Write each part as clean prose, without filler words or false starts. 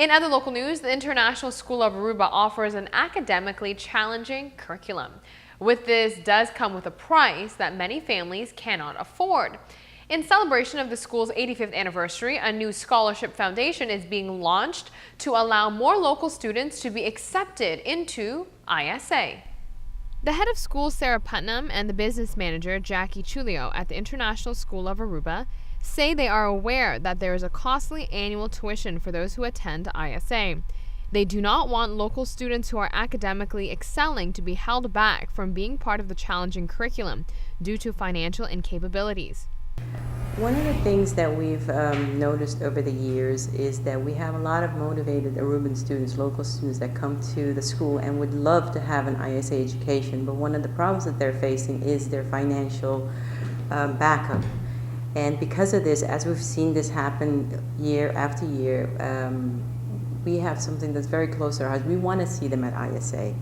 In other local news, the International School of Aruba offers an academically challenging curriculum. This does come with a price that many families cannot afford. In celebration of the school's 85th anniversary, a new scholarship foundation is being launched to allow more local students to be accepted into ISA. The head of school, Sarah Putnam, and the business manager, Jackie Chulio, at the International School of Aruba say they are aware that there is a costly annual tuition for those who attend ISA. They do not want local students who are academically excelling to be held back from being part of the challenging curriculum due to financial incapabilities. One of the things that we've noticed over the years is that we have a lot of motivated Aruban students, local students that come to the school and would love to have an ISA education, but one of the problems that they're facing is their financial backup. And because of this, as we've seen this happen year after year, we have something that's very close to our hearts. We want to see them at ISA.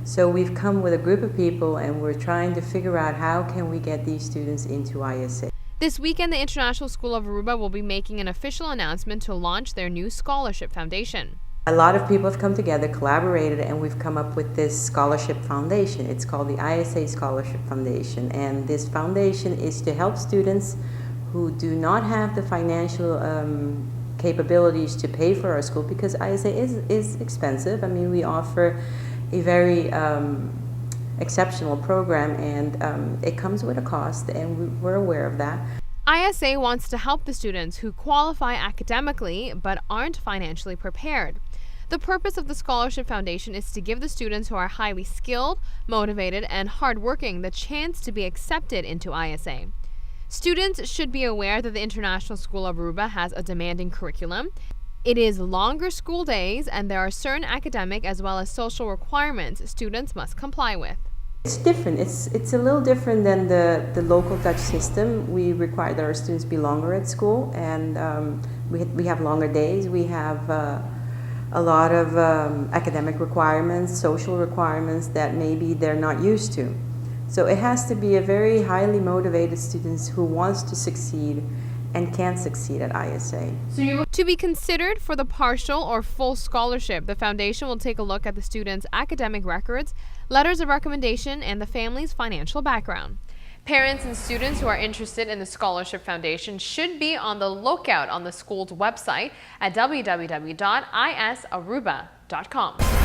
So we've come with a group of people and we're trying to figure out how can we get these students into ISA. This weekend, the International School of Aruba will be making an official announcement to launch their new scholarship foundation. A lot of people have come together, collaborated, and we've come up with this scholarship foundation. It's called the ISA Scholarship Foundation, and this foundation is to help students who do not have the financial capabilities to pay for our school, because ISA is expensive. I mean, we offer a very exceptional program, and it comes with a cost, and we're aware of that. ISA wants to help the students who qualify academically but aren't financially prepared. The purpose of the Scholarship Foundation is to give the students who are highly skilled, motivated, and hardworking the chance to be accepted into ISA. Students should be aware that the International School of Aruba has a demanding curriculum. It is longer school days, and there are certain academic as well as social requirements students must comply with. It's different. It's a little different than the local Dutch system. We require that our students be longer at school, and we have longer days. We have a lot of academic requirements, social requirements that maybe they're not used to. So it has to be a very highly motivated student who wants to succeed and can succeed at ISA. To be considered for the partial or full scholarship, the foundation will take a look at the student's academic records, letters of recommendation, and the family's financial background. Parents and students who are interested in the Scholarship Foundation should be on the lookout on the school's website at www.isaruba.com.